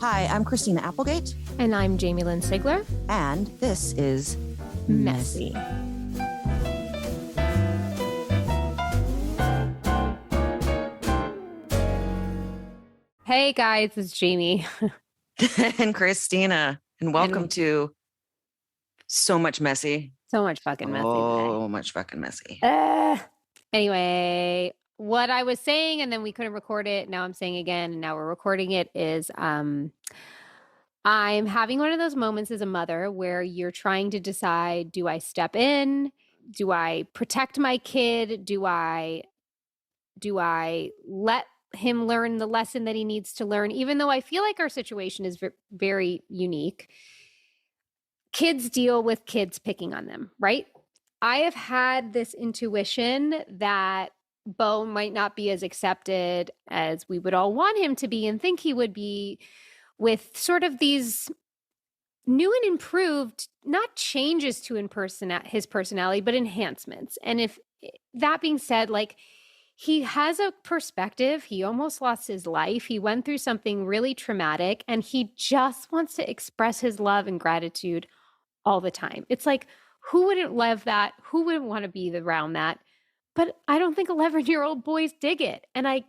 Hi, I'm Christina Applegate. And I'm Jamie-Lynn Sigler. And this is Messy. Hey guys, it's Jamie. and Christina. And welcome to So Much Messy. So much fucking messy today. So much fucking messy. Anyway, what I was saying, and then we couldn't record it. Now I'm saying again, and now we're recording it, is I'm having one of those moments as a mother where you're trying to decide, do I step in? Do I protect my kid? Do I let him learn the lesson that he needs to learn? Even though I feel like our situation is very unique. Kids deal with kids picking on them, right? I have had this intuition that Bo might not be as accepted as we would all want him to be and think he would be, with sort of these new and improved, not changes to his personality, but enhancements. And if that being said, like, he has a perspective. He almost lost his life. He went through something really traumatic, and he just wants to express his love and gratitude all the time. It's like, who wouldn't love that? Who wouldn't want to be around that? But I don't think 11-year-old boys dig it. And I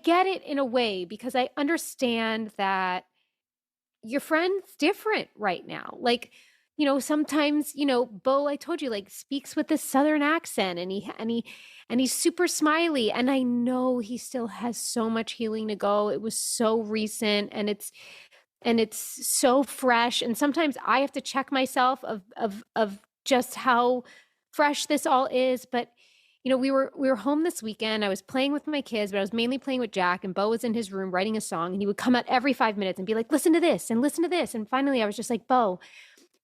get it in a way, because I understand that your friend's different right now. Like, sometimes, Bo, I told you, like, speaks with this Southern accent, and he's super smiley. And I know he still has so much healing to go. It was so recent, and it's so fresh. And sometimes I have to check myself of just how fresh this all is. But we were home this weekend. I was playing with my kids, but I was mainly playing with Jack, and Bo was in his room writing a song, and he would come out every 5 minutes and be like, listen to this and listen to this. And finally I was just like, Bo,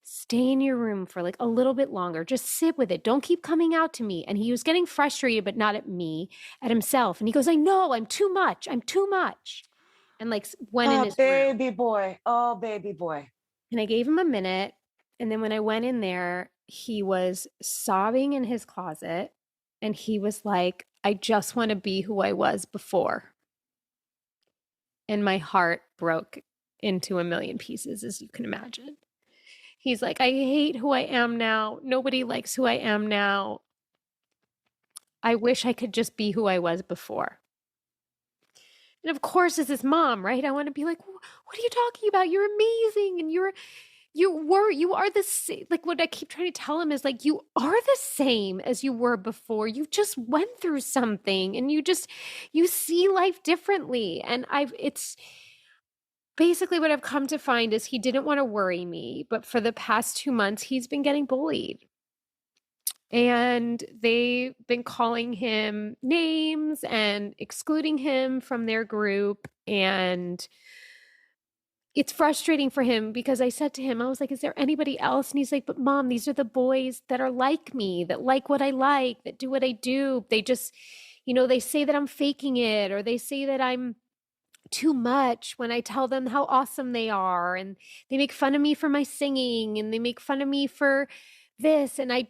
stay in your room for like a little bit longer. Just sit with it. Don't keep coming out to me. And he was getting frustrated, but not at me, at himself. And he goes, I know, I'm too much. And like went in his baby room. boy. Oh, baby boy. And I gave him a minute. And then when I went in there, he was sobbing in his closet. And he was like, I just want to be who I was before. And my heart broke into a million pieces, as you can imagine. He's like, I hate who I am now. Nobody likes who I am now. I wish I could just be who I was before. And of course, as his mom, right? I want to be like, what are you talking about? You're amazing. And you are the same. Like, what I keep trying to tell him is, like, you are the same as you were before. You just went through something, and you see life differently. And it's basically what I've come to find is he didn't want to worry me, but for the past 2 months, he's been getting bullied. And they've been calling him names and excluding him from their group. And it's frustrating for him, because I said to him, I was like, is there anybody else? And he's like, but Mom, these are the boys that are like me, that like what I like, that do what I do. They just, they say that I'm faking it, or they say that I'm too much when I tell them how awesome they are. And they make fun of me for my singing, and they make fun of me for this. And I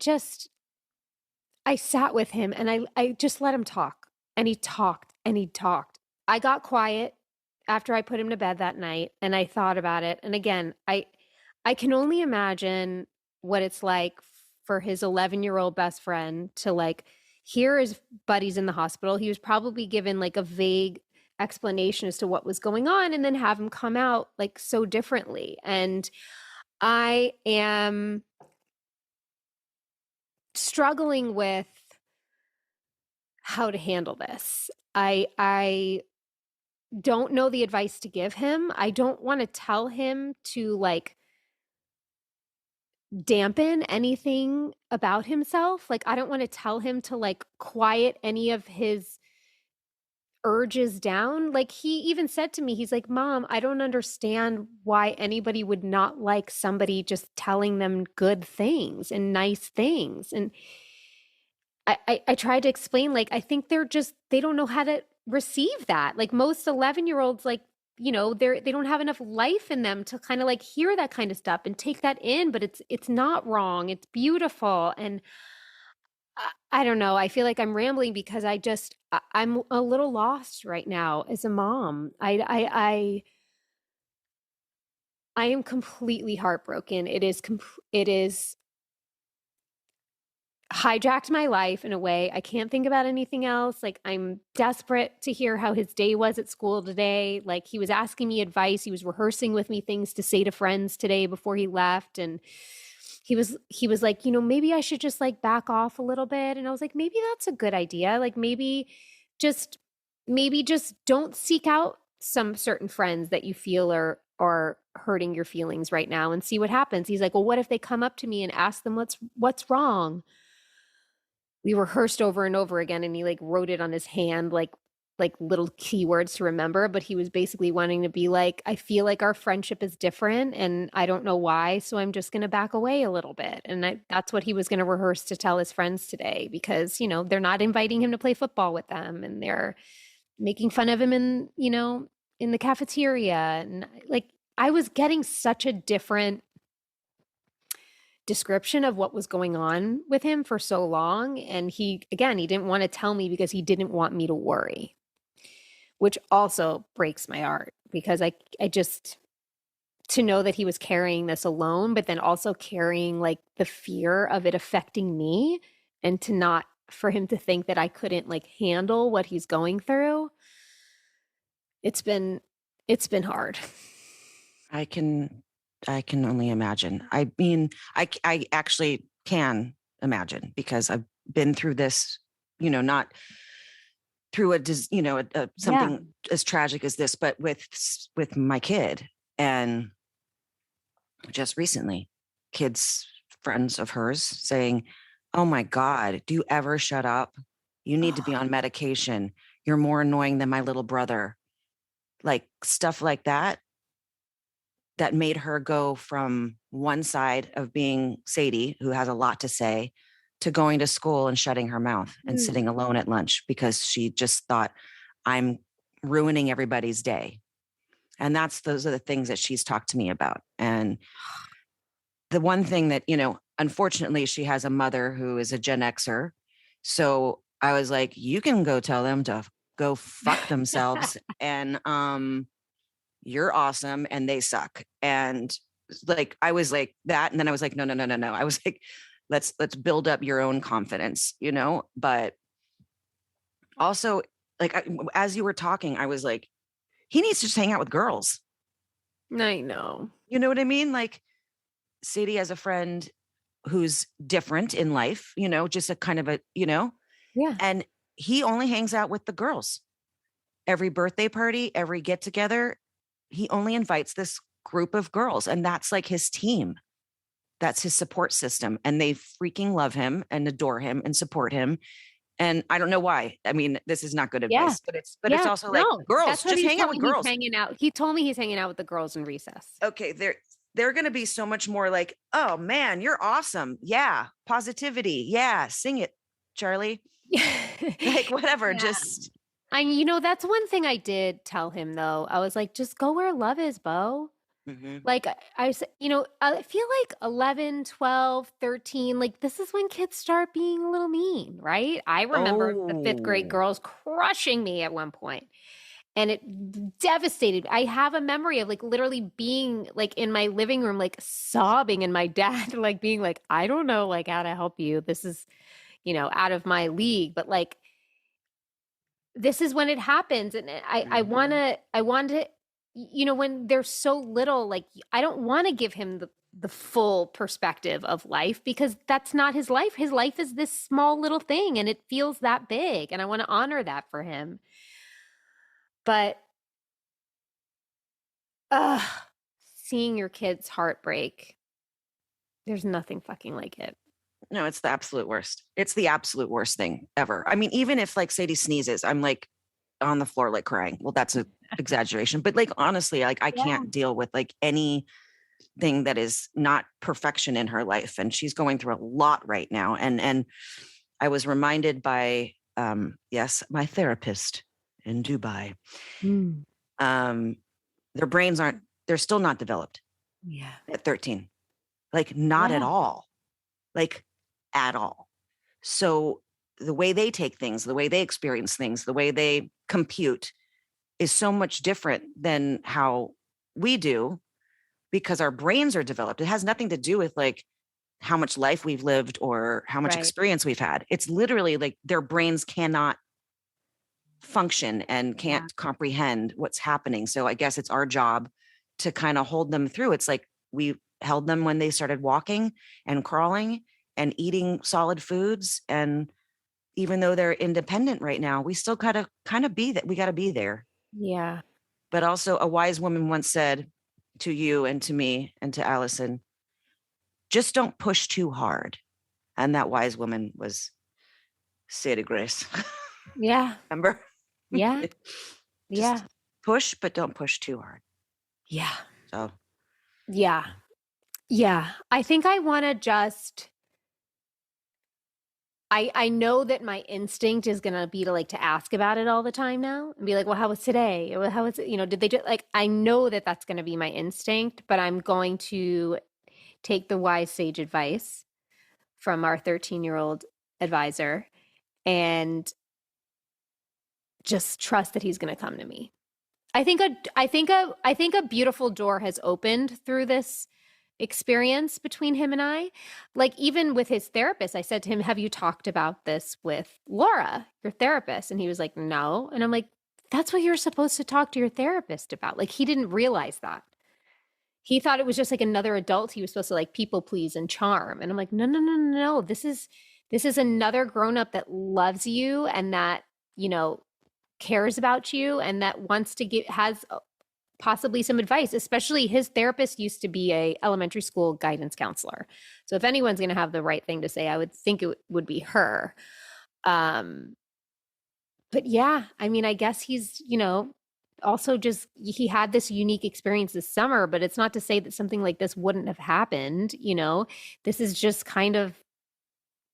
sat with him, and I just let him talk, and he talked and he talked. I got quiet after I put him to bed that night, and I thought about it. And again, I can only imagine what it's like for his 11-year-old best friend to, like, hear his buddies in the hospital. He was probably given like a vague explanation as to what was going on, and then have him come out like so differently. And I am struggling with how to handle this. I don't know the advice to give him. I don't want to tell him to, like, dampen anything about himself. Like, I don't want to tell him to, like, quiet any of his urges down. Like, he even said to me, he's like, Mom, I don't understand why anybody would not like somebody just telling them good things and nice things. And I tried to explain, like, I think they don't know how to receive that. Like, most 11-year-olds, like, they don't have enough life in them to kind of like hear that kind of stuff and take that in. But it's not wrong. It's beautiful. And I don't know. I feel like I'm rambling because I'm a little lost right now as a mom. I am completely heartbroken. It is hijacked my life in a way. I can't think about anything else. Like, I'm desperate to hear how his day was at school today. Like, he was asking me advice. He was rehearsing with me things to say to friends today before he left. And he was like, maybe I should just like back off a little bit. And I was like, maybe that's a good idea. Like, just maybe just don't seek out some certain friends that you feel are hurting your feelings right now and see what happens. He's like, well, what if they come up to me and ask them what's wrong? We rehearsed over and over again, and he like wrote it on his hand, like little keywords to remember. But he was basically wanting to be like, I feel like our friendship is different and I don't know why, so I'm just going to back away a little bit. And that's what he was going to rehearse to tell his friends today, because they're not inviting him to play football with them, and they're making fun of him in the cafeteria. And like, I was getting such a different description of what was going on with him for so long. And he didn't want to tell me because he didn't want me to worry, which also breaks my heart, because I just, to know that he was carrying this alone, but then also carrying like the fear of it affecting me, and to not, for him to think that I couldn't like handle what he's going through. It's been hard. I can only imagine. I mean, I actually can imagine, because I've been through this, not through something as tragic as this, but with my kid. And just recently, friends of hers saying, oh my God, do you ever shut up? You need to be on medication. You're more annoying than my little brother. Like, stuff like that made her go from one side of being Sadie, who has a lot to say, to going to school and shutting her mouth and sitting alone at lunch, because she just thought, I'm ruining everybody's day. And those are the things that she's talked to me about. And the one thing that, unfortunately, she has a mother who is a Gen Xer. So I was like, you can go tell them to go fuck themselves. And, you're awesome and they suck. And like, I was like that. And then I was like, no. I was like, let's build up your own confidence, but also, like, as you were talking, I was like, he needs to just hang out with girls. I know. You know what I mean? Like, Sadie has a friend who's different in life, just a kind of a, Yeah. and he only hangs out with the girls. Every birthday party, every get together, he only invites this group of girls, and that's like his team. That's his support system. And they freaking love him and adore him and support him. And I don't know why. I mean, this is not good advice, but it's also like, girls, just hang out with girls. Hanging out. He told me he's hanging out with the girls in recess. Okay. They're going to be so much more like, oh man, you're awesome. Yeah. Positivity. Yeah. Sing it, Charlie. Like, whatever. Yeah. Just. That's one thing I did tell him, though. I was like, just go where love is, Bo. Mm-hmm. Like, I feel like 11, 12, 13, like, this is when kids start being a little mean, right? I remember the 5th grade girls crushing me at one point, and it devastated. I have a memory of like literally being like in my living room, like sobbing, and my dad like being like, I don't know, like, how to help you. This is, out of my league. But like, this is when it happens. And I want to, when they're so little, like, I don't want to give him the full perspective of life, because that's not his life. His life is this small little thing, and it feels that big. And I want to honor that for him. But seeing your kid's heartbreak, there's nothing fucking like it. No, it's the absolute worst. It's the absolute worst thing ever. I mean, even if like Sadie sneezes, I'm like on the floor, like crying. Well, that's an exaggeration, but like, honestly, like, I can't deal with like anything that is not perfection in her life. And she's going through a lot right now. And I was reminded by, my therapist in Dubai. Their brains they're still not developed. Yeah. At 13, like, not at all. Like, at all. So the way they take things, the way they experience things, the way they compute is so much different than how we do. because our brains are developed. It has nothing to do with like how much life we've lived or how much Right. experience we've had. It's literally like their brains cannot function and Yeah. can't comprehend what's happening. So I guess it's our job to kind of hold them through. It's like we held them when they started walking and crawling and eating solid foods. And even though they're independent right now, we still gotta kind of be that. We got to be there. Yeah. But also a wise woman once said to you and to me and to Allison, just don't push too hard. And that wise woman was Sadie Grace. Yeah. Remember? Yeah. Yeah. Just push, but don't push too hard. Yeah. So Yeah. Yeah. I think I want to just I know that my instinct is going to be to like to ask about it all the time now and be like, well, how was today? Or how was it? You know, did they do like, I know that that's going to be my instinct, but I'm going to take the wise sage advice from our 13-year-old advisor and just trust that he's going to come to me. I think a beautiful door has opened through this experience between him and I. Like even with his therapist, I said to him, have you talked about this with Laura, your therapist? And he was like, no. And I'm like, that's what you're supposed to talk to your therapist about. Like he didn't realize that. He thought it was just like another adult he was supposed to like people please and charm. And I'm like, no, no, no, no, no. This is another grown up that loves you and that, you know, cares about you and that wants to get has possibly some advice. Especially his therapist used to be a elementary school guidance counselor. So if anyone's going to have the right thing to say, I would think it would be her. But yeah, I mean, I guess he's, you know, also just he had this unique experience this summer, but it's not to say that something like this wouldn't have happened, you know. This is just kind of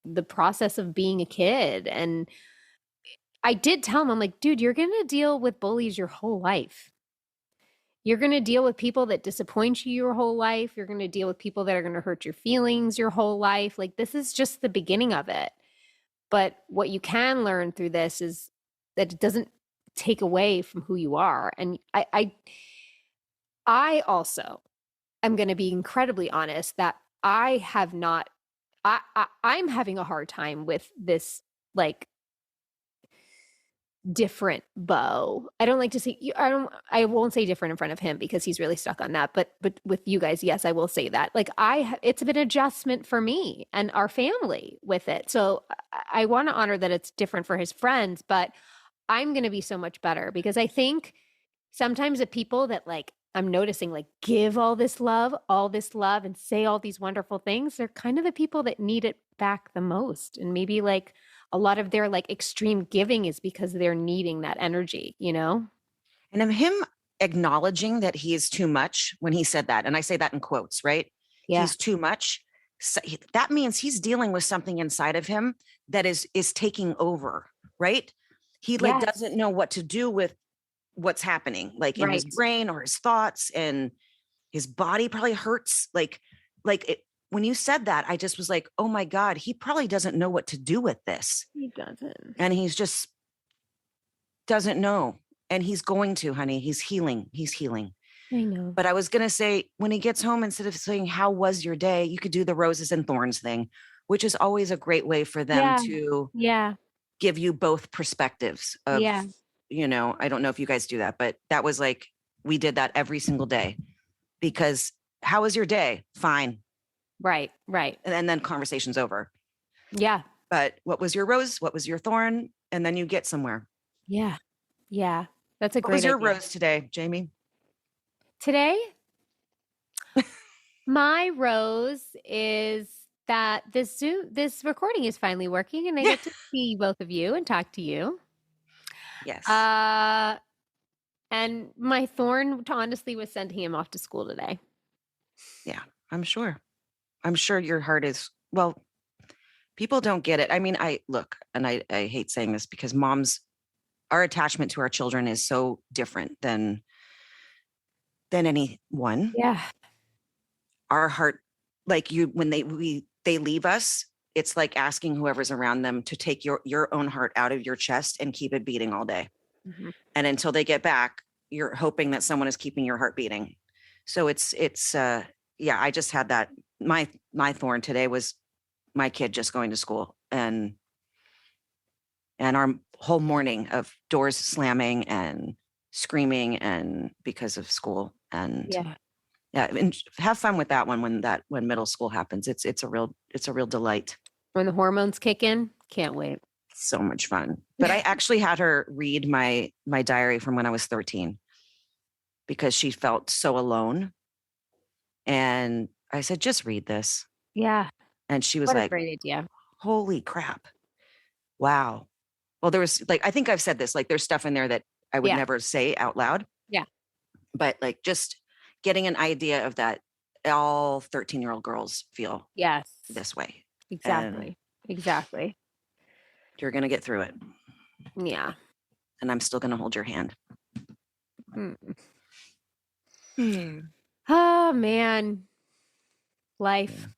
the process of being a kid. And I did tell him, I'm like, dude, you're going to deal with bullies your whole life. You're going to deal with people that disappoint you your whole life. You're going to deal with people that are going to hurt your feelings your whole life. Like this is just the beginning of it. But what you can learn through this is that it doesn't take away from who you are. And I also am going to be incredibly honest that I have not, I'm having a hard time with this, like, different Beau. I don't like to say I won't say different in front of him because he's really stuck on that. But with you guys, yes, I will say that. Like it's been an adjustment for me and our family with it. So I want to honor that it's different for his friends, but I'm going to be so much better because I think sometimes the people that like I'm noticing like give all this love and say all these wonderful things, they're kind of the people that need it back the most. And maybe like a lot of their like extreme giving is because they're needing that energy, you know? And of him acknowledging that he is too much when he said that, and I say that in quotes, right? Yeah. He's too much. So that means he's dealing with something inside of him that is taking over, right? He like Yes. doesn't know what to do with what's happening, like in his Right. brain or his thoughts, and his body probably hurts. When you said that, I just was like, oh my God, he probably doesn't know what to do with this. He doesn't. And he's just doesn't know. And he's going to, honey. He's healing. He's healing. I know. But I was going to say, when he gets home, instead of saying, how was your day? You could do the roses and thorns thing, which is always a great way for them to give you both perspectives of, you know, I don't know if you guys do that, but that was like, we did that every single day because how was your day? Fine. Right. And then conversation's over. Yeah. But what was your rose? What was your thorn? And then you get somewhere. Yeah. That's a great idea. What was your rose today, Jamie? Today, my rose is that this recording is finally working and I get to see both of you and talk to you. Yes. And my thorn honestly was sending him off to school today. Yeah, I'm sure your heart is, well, people don't get it. I mean, I hate saying this because our attachment to our children is so different than anyone. Yeah. Our heart, like when they leave us, it's like asking whoever's around them to take your own heart out of your chest and keep it beating all day. Mm-hmm. And until they get back, you're hoping that someone is keeping your heart beating. So yeah, I just had that. My thorn today was my kid just going to school, and our whole morning of doors slamming and screaming and because of school. And Yeah. yeah, and have fun with that one when middle school happens. It's a real delight. When the hormones kick in, can't wait. So much fun. But I actually had her read my diary from when I was 13 because she felt so alone. And I said, just read this. Yeah. And she was What a like, great idea. holy crap. Wow. Well, there was like, I think I've said this, like there's stuff in there that I would never say out loud. Yeah. But like just getting an idea of that, all 13-year-old girls feel this way. Exactly. And exactly. you're going to get through it. Yeah. And I'm still going to hold your hand. Oh man. Life.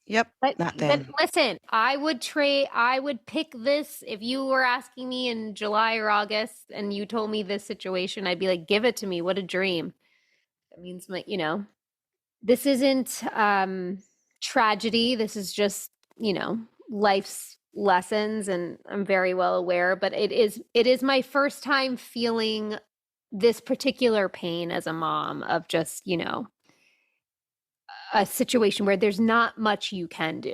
Yep. But That thing. listen, I would pick this if you were asking me in July or August and you told me this situation, I'd be like, give it to me. What a dream. That means this isn't tragedy. This is just, life's lessons, and I'm very well aware, but it is my first time feeling this particular pain as a mom of just, a situation where there's not much you can do.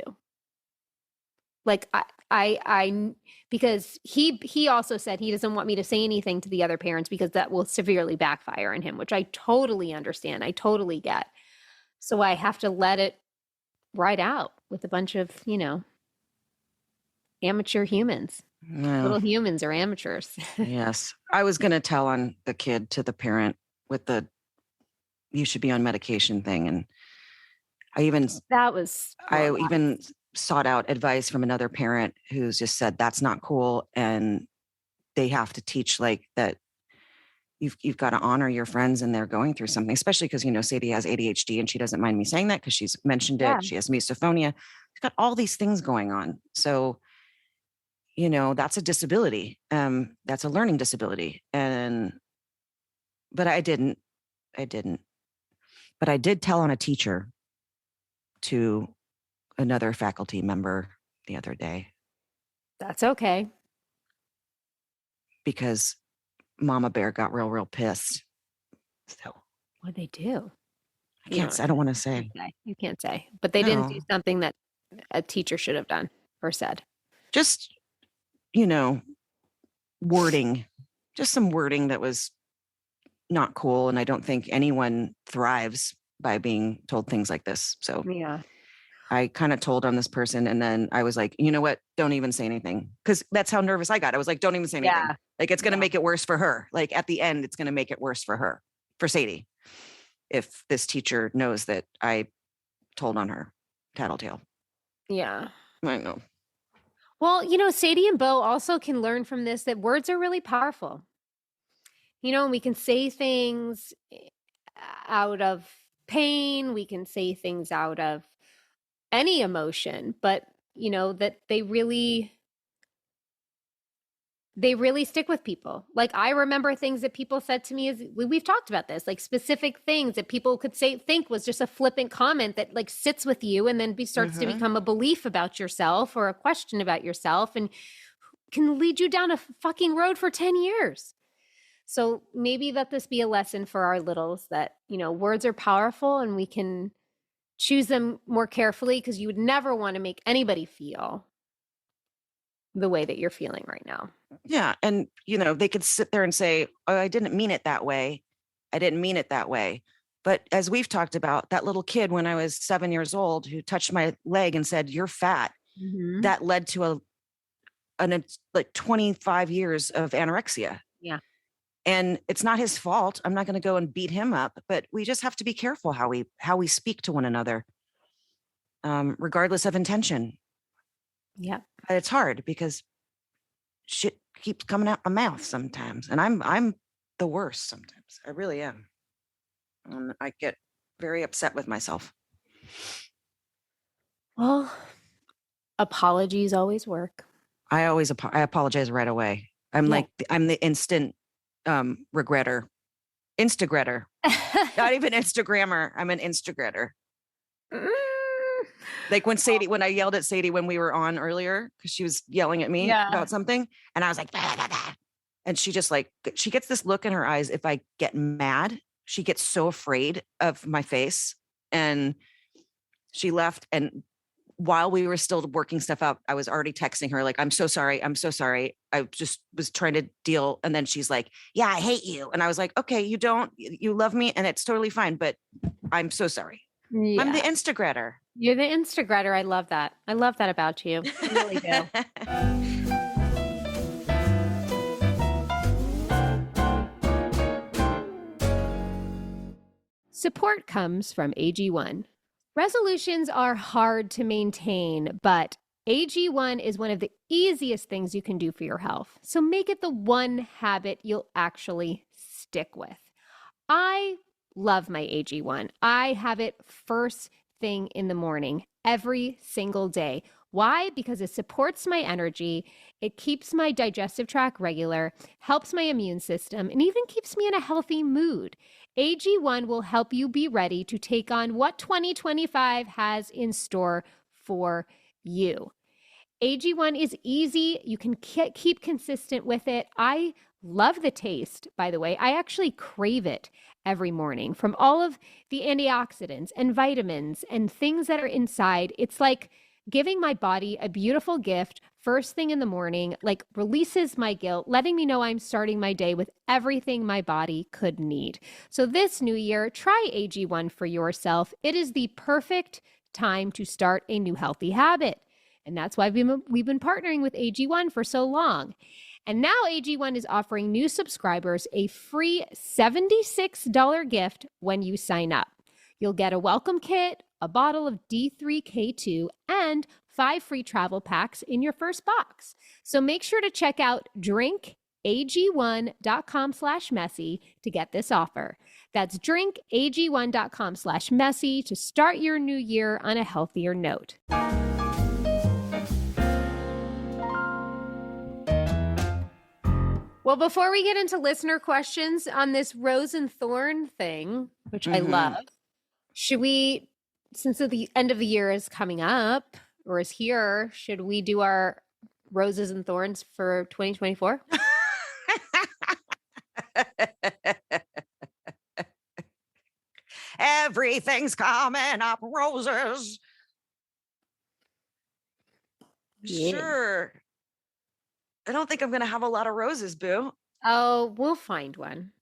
Like I because he also said he doesn't want me to say anything to the other parents because that will severely backfire on him, which I totally understand. I totally get. So I have to let it ride out with a bunch of, amateur humans. No. Little humans are amateurs. Yes. I was going to tell on the kid to the parent with the you should be on medication thing. And I even sought out advice from another parent who's just said that's not cool. And they have to teach like that. You've got to honor your friends and they're going through something, especially because, Sadie has ADHD and she doesn't mind me saying that because she's mentioned it. She has misophonia. She's got all these things going on. So, that's a disability. That's a learning disability. But I didn't. But I did tell on a teacher to another faculty member the other day. That's okay. Because Mama Bear got real pissed. So what'd they do? I don't want to say. You can't say. But they didn't do something that a teacher should have done or said. Just, wording. Just some wording that was not cool. And I don't think anyone thrives by being told things like this. So yeah. I kind of told on this person and then I was like, you know what? Don't even say anything. Because that's how nervous I got. I was like, don't even say anything. Yeah. Like it's going to make it worse for her. Like at the end, it's going to make it worse for her, for Sadie. If this teacher knows that I told on her, tattletale. Yeah. I know. Well, Sadie and Bo also can learn from this that words are really powerful. We can say things out of pain. We can say things out of any emotion, but that they really stick with people. Like I remember things that people said to me we've talked about this, like specific things that people could think was just a flippant comment that like sits with you and then starts to become a belief about yourself or a question about yourself and can lead you down a fucking road for 10 years. So maybe let this be a lesson for our littles that, words are powerful and we can choose them more carefully because you would never want to make anybody feel the way that you're feeling right now. Yeah. And, they could sit there and say, oh, I didn't mean it that way. I didn't mean it that way. But as we've talked about, that little kid when I was 7 years old who touched my leg and said, you're fat, that led to like 25 years of anorexia. Yeah. And it's not his fault. I'm not going to go and beat him up, but we just have to be careful how we speak to one another, regardless of intention. Yeah. But it's hard because shit keeps coming out my mouth sometimes. And I'm the worst sometimes. I really am. I get very upset with myself. Well, apologies always work. I apologize right away. I'm the instant regretter Instagretter. Not even Instagrammer. I'm an Instagretter. Like when I yelled at Sadie when we were on earlier, because she was yelling at me about something, and I was like, bah, bah, bah. And she just like, she gets this look in her eyes. If I get mad, she gets so afraid of my face. And she left. And while we were still working stuff out, I was already texting her, like, I'm so sorry. I'm so sorry. I just was trying to deal. And then she's like, yeah, I hate you. And I was like, okay, you love me and it's totally fine, but I'm so sorry. Yeah. I'm the Instagretter. You're the Instagretter. I love that. I love that about you. I really do. Support comes from AG1. Resolutions are hard to maintain, but AG1 is one of the easiest things you can do for your health. So make it the one habit you'll actually stick with. I love my AG1. I have it first thing in the morning, every single day. Why? Because it supports my energy, it keeps my digestive tract regular, helps my immune system, and even keeps me in a healthy mood. AG1 will help you be ready to take on what 2025 has in store for you. AG1 is easy. You can keep consistent with it. I love the taste, by the way. I actually crave it every morning from all of the antioxidants and vitamins and things that are inside. It's like giving my body a beautiful gift first thing in the morning, like releases my guilt, letting me know I'm starting my day with everything my body could need. So this new year, try AG1 for yourself. It is the perfect time to start a new healthy habit. And that's why we've been partnering with AG1 for so long. And now AG1 is offering new subscribers a free $76 gift when you sign up. You'll get a welcome kit, a bottle of D3K2, and 5 free travel packs in your first box. So make sure to check out drinkag1.com/messy to get this offer. That's drinkag1.com/messy to start your new year on a healthier note. Well, before we get into listener questions on this rose and thorn thing, which I love, should we, since the end of the year is coming up or is here, should we do our roses and thorns for 2024? Everything's coming up roses. Yeah. Sure. I don't think I'm going to have a lot of roses, boo. Oh, we'll find one.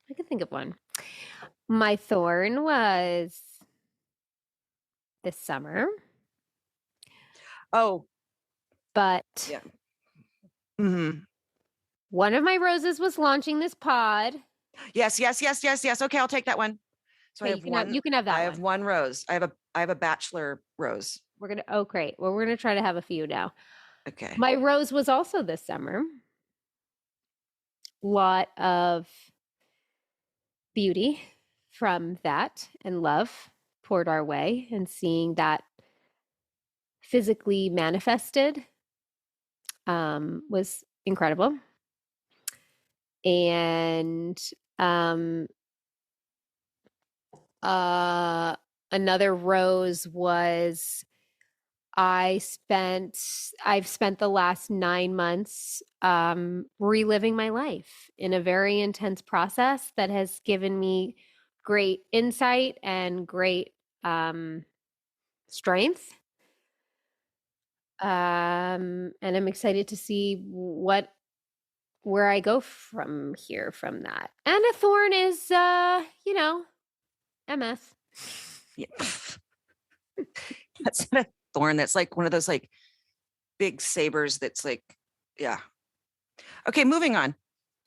I can think of one. My thorn was this summer. Oh. But yeah. One of my roses was launching this pod. Yes. Okay, I'll take that one. So okay, you can have that one. I have one rose. I have a bachelor rose. Oh, great. Well, we're going to try to have a few now. Okay. My rose was also this summer. Lot of beauty from that and love poured our way, and seeing that physically manifested was incredible. And another rose was I've spent the last 9 months reliving my life in a very intense process that has given me great insight and great strength. And I'm excited to see where I go from here from that. And a thorn is, MS. Yeah. That's a thorn. That's like one of those like big sabers. That's like, yeah. Okay, moving on.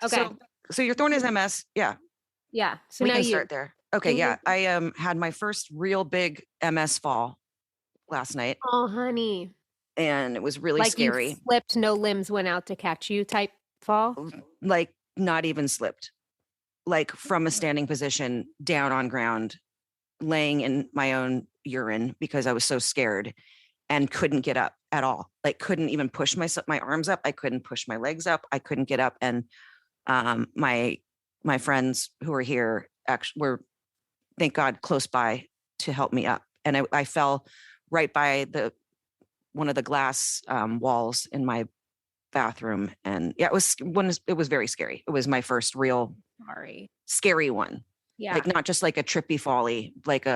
Okay. So your thorn is MS. Yeah. Yeah. So we now can start there. Okay. Yeah. I had my first real big MS fall last night. Oh, honey. And it was really scary. You slipped, no limbs went out to catch you type fall? Like not even slipped. Like from a standing position down on ground, laying in my own urine because I was so scared and couldn't get up at all. Like couldn't even push my arms up. I couldn't push my legs up. I couldn't get up. And my my friends who are here actually were, thank God, close by to help me up. And I fell right by one of the glass walls in my bathroom. And yeah, it was very scary. It was my first real scary one. Yeah. Like not just like a trippy folly, like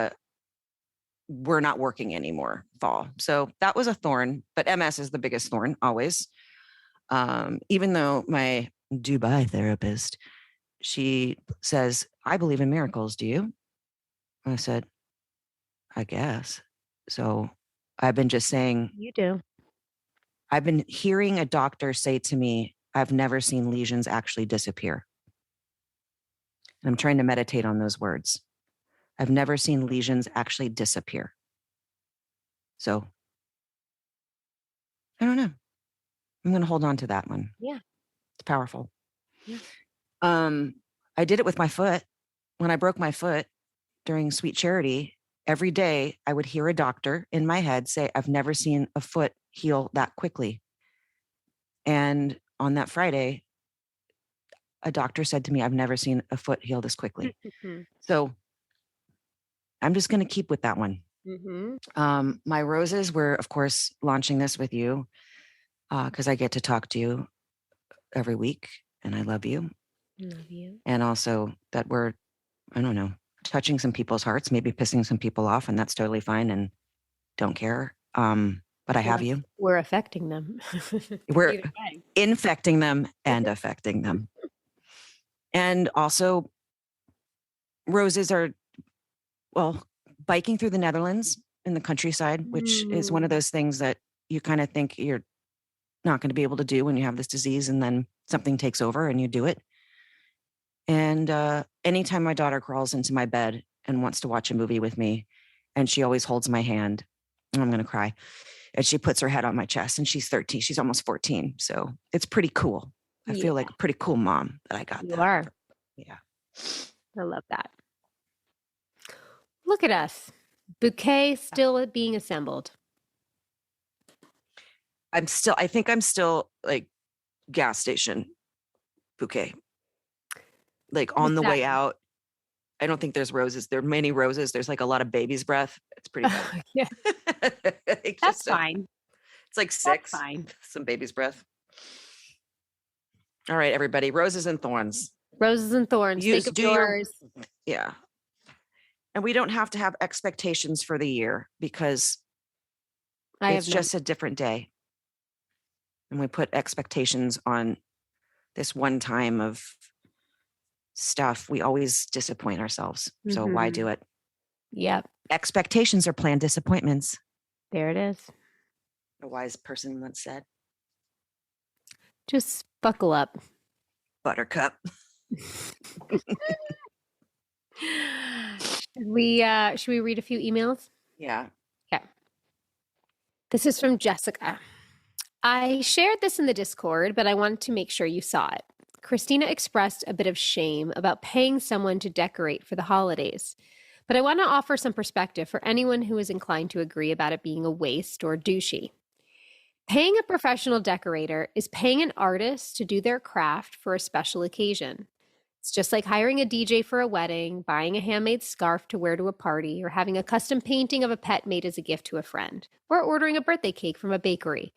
we're not working anymore fall. So that was a thorn, but MS is the biggest thorn always. Even though my Dubai therapist, she says, I believe in miracles. Do you? I said, I guess. So I've been just saying, You do. I've been hearing a doctor say to me, I've never seen lesions actually disappear. And I'm trying to meditate on those words. I've never seen lesions actually disappear. So I don't know. I'm going to hold on to that one. Yeah. It's powerful. Yeah. I did it with my foot. When I broke my foot during Sweet Charity, every day I would hear a doctor in my head say, I've never seen a foot heal that quickly. And on that Friday, a doctor said to me, I've never seen a foot heal this quickly. So I'm just going to keep with that one. My roses, we're, of course, launching this with you because I get to talk to you every week and I love you. Love you. And also that we're, I don't know, touching some people's hearts, maybe pissing some people off, and that's totally fine and don't care. But I have you. We're affecting them. We're infecting them and affecting them. And also, roses are, well, biking through the Netherlands in the countryside, which is one of those things that you kind of think you're not going to be able to do when you have this disease, and then something takes over and you do it. And anytime my daughter crawls into my bed and wants to watch a movie with me, and she always holds my hand, and I'm going to cry, and she puts her head on my chest, and she's 13. She's almost 14. So it's pretty cool. I feel like a pretty cool mom that I got. You are. Yeah. I love that. Look at us. Bouquet still being assembled. I think I'm still like gas station bouquet. Like on the way out. I don't think there's roses. There are many roses. There's like a lot of baby's breath. It's pretty good. Yeah. That's fine. It's like 6. That's fine. Some baby's breath. All right, everybody. Roses and thorns. Roses and thorns. Think of yours. Yeah. And we don't have to have expectations for the year because it's just a different day. And we put expectations on this one time of stuff. We always disappoint ourselves. So why do it? Yep. Expectations are planned disappointments. There it is. A wise person once said. Just buckle up. Buttercup. Should we read a few emails? Yeah. Okay. This is from Jessica. I shared this in the Discord, but I wanted to make sure you saw it. Christina expressed a bit of shame about paying someone to decorate for the holidays, but I want to offer some perspective for anyone who is inclined to agree about it being a waste or douchey. Paying a professional decorator is paying an artist to do their craft for a special occasion. It's just like hiring a DJ for a wedding, buying a handmade scarf to wear to a party, or having a custom painting of a pet made as a gift to a friend, or ordering a birthday cake from a bakery.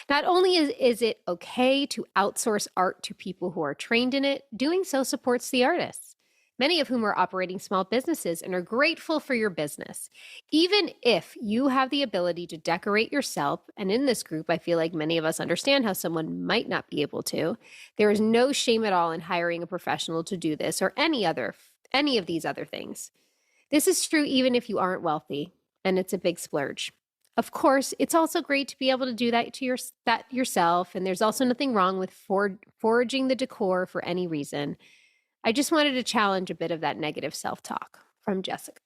Not only is it okay to outsource art to people who are trained in it, doing so supports the artists, many of whom are operating small businesses and are grateful for your business. Even if you have the ability to decorate yourself, and in this group, I feel like many of us understand how someone might not be able to, there is no shame at all in hiring a professional to do this or any of these other things. This is true even if you aren't wealthy, and it's a big splurge. Of course, it's also great to be able to do that yourself, and there's also nothing wrong with foraging the decor for any reason. I just wanted to challenge a bit of that negative self-talk from Jessica.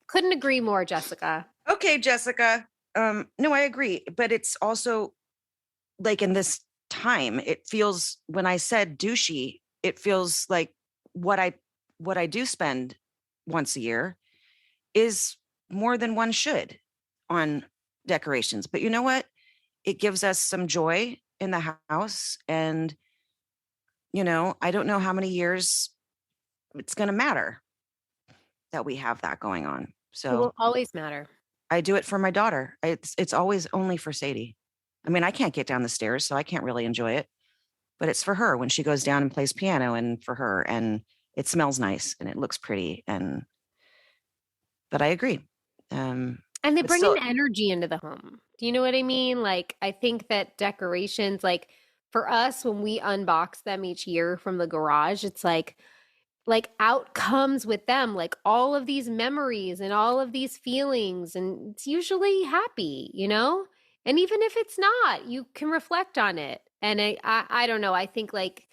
Couldn't agree more, Jessica. Okay, Jessica. No, I agree. But it's also like in this time, it feels, when I said douchey, it feels like what I do spend once a year is more than one should on decorations. But you know what? It gives us some joy in the house. And I don't know how many years it's going to matter that we have that going on. It So will always matter. I do it for my daughter. It's always only for Sadie. I mean, I can't get down the stairs, so I can't really enjoy it, but it's for her when she goes down and plays piano, and for her, and it smells nice and it looks pretty. But I agree. And they But bring an still, energy into the home. Do you know what I mean? Like, I think that decorations, like for us, when we unbox them each year from the garage, it's like out comes with them, like all of these memories and all of these feelings. And it's usually happy, you know? And even if it's not, you can reflect on it. And I don't know. I think like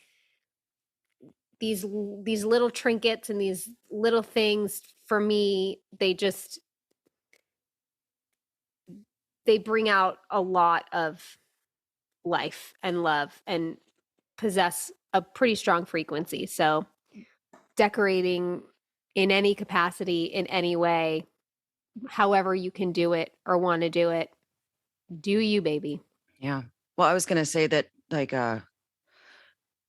these little trinkets and these little things for me, they bring out a lot of life and love and possess a pretty strong frequency. So decorating in any capacity, in any way, however you can do it or want to do it, do you, baby. yeah. Well, I was going to say that, like,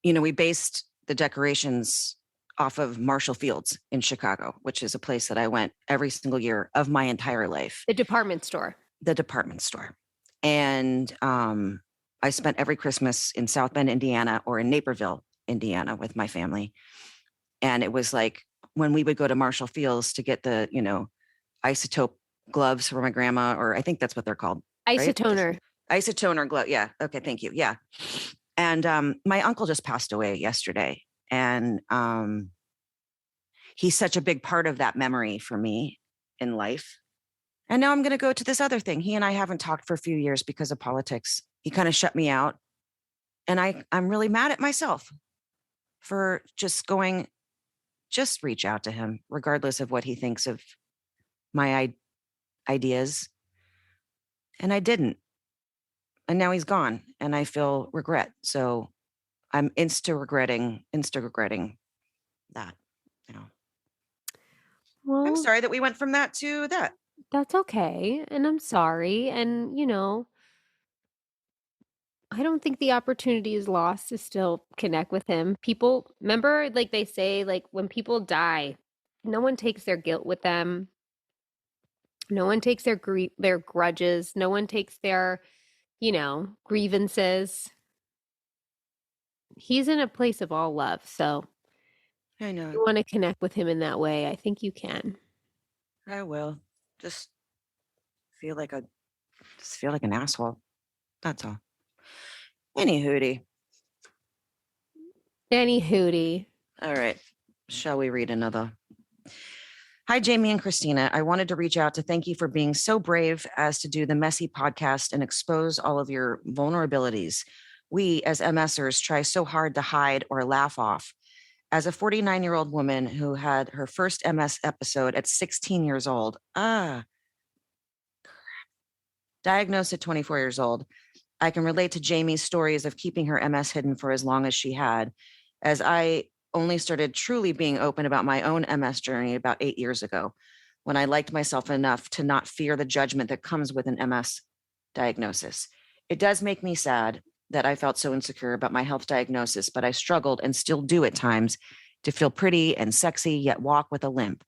we based the decorations off of Marshall Fields in Chicago, which is a place that I went every single year of my entire life. The department store. The department store. And I spent every Christmas in South Bend, Indiana, or in Naperville, Indiana with my family. And it was like when we would go to Marshall Fields to get the, isotope gloves for my grandma, or I think that's what they're called. Right? Isotoner. Isotoner glove. Yeah. Okay. Thank you. Yeah. And my uncle just passed away yesterday. And he's such a big part of that memory for me in life. And now I'm going to go to this other thing. He and I haven't talked for a few years because of politics. He kind of shut me out. And I'm really mad at myself for just reach out to him, regardless of what he thinks of my ideas. And I didn't. And now he's gone and I feel regret. So I'm insta regretting that, I'm Well, sorry that we went from that to that. that's okay. And I'm sorry. And, I don't think the opportunity is lost to still connect with him. People, remember, like they say, like when people die, no one takes their guilt with them. No one takes their grudges. No one takes their, grievances. He's in a place of all love. So I if know. you want to connect with him in that way, I think you can. I will. Just feel like an asshole. That's all. Any hootie. Any hootie. All right. Shall we read another? Hi, Jamie and Christina. I wanted to reach out to thank you for being so brave as to do the messy podcast and expose all of your vulnerabilities. We, as MSers, try so hard to hide or laugh off. As a 49-year-old woman who had her first MS episode at 16 years old, diagnosed at 24 years old, I can relate to Jamie's stories of keeping her MS hidden for as long as she had, as I only started truly being open about my own MS journey about 8 years ago, when I liked myself enough to not fear the judgment that comes with an MS diagnosis. It does make me sad that I felt so insecure about my health diagnosis, but I struggled and still do at times to feel pretty and sexy, yet walk with a limp.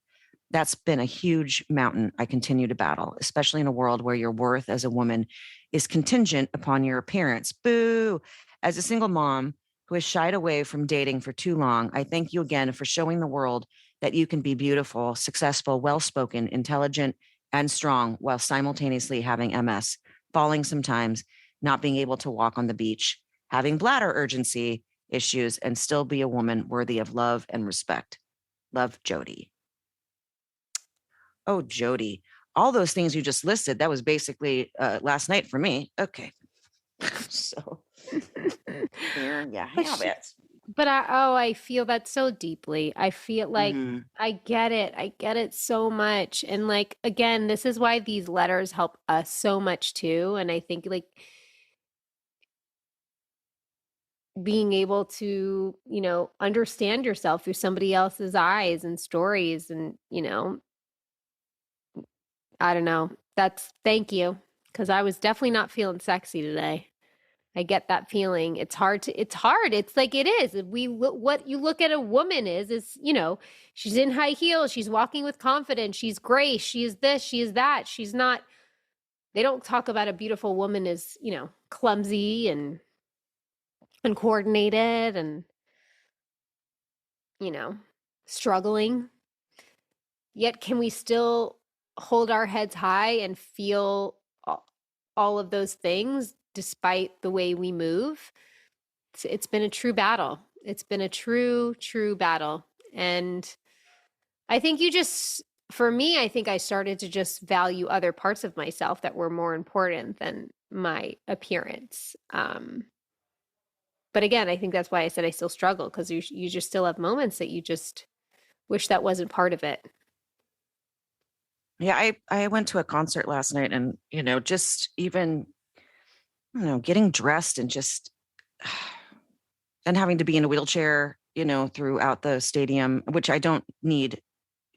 That's been a huge mountain I continue to battle, especially in a world where your worth as a woman is contingent upon your appearance. Boo! As a single mom who has shied away from dating for too long, I thank you again for showing the world that you can be beautiful, successful, well-spoken, intelligent, and strong while simultaneously having MS, falling sometimes, not being able to walk on the beach, having bladder urgency issues, and still be a woman worthy of love and respect. Love, Jody. Oh, Jody, all those things you just listed, that was basically last night for me. Okay. So there you have it. But I feel that so deeply. I feel like Mhm. I get it. I get it so much. And like again, this is why these letters help us so much too. And I think like being able to, understand yourself through somebody else's eyes and stories and, I don't know. Thank you. Because I was definitely not feeling sexy today. I get that feeling. It's hard. It's like it is. What you look at a woman is, you know, she's in high heels. She's walking with confidence. She's grace. She is this. She is that. She's not, they don't talk about a beautiful woman as, you know, clumsy and uncoordinated and, you know, struggling. Yet can we still hold our heads high and feel all of those things despite the way we move? It's been a true battle. It's been a true battle. And I think for me, I think I started to just value other parts of myself that were more important than my appearance. But again, I think that's why I said I still struggle, because you just still have moments that you just wish that wasn't part of it. Yeah, I went to a concert last night, and, you know, just even, you know, getting dressed and just and having to be in a wheelchair, you know, throughout the stadium, which I don't need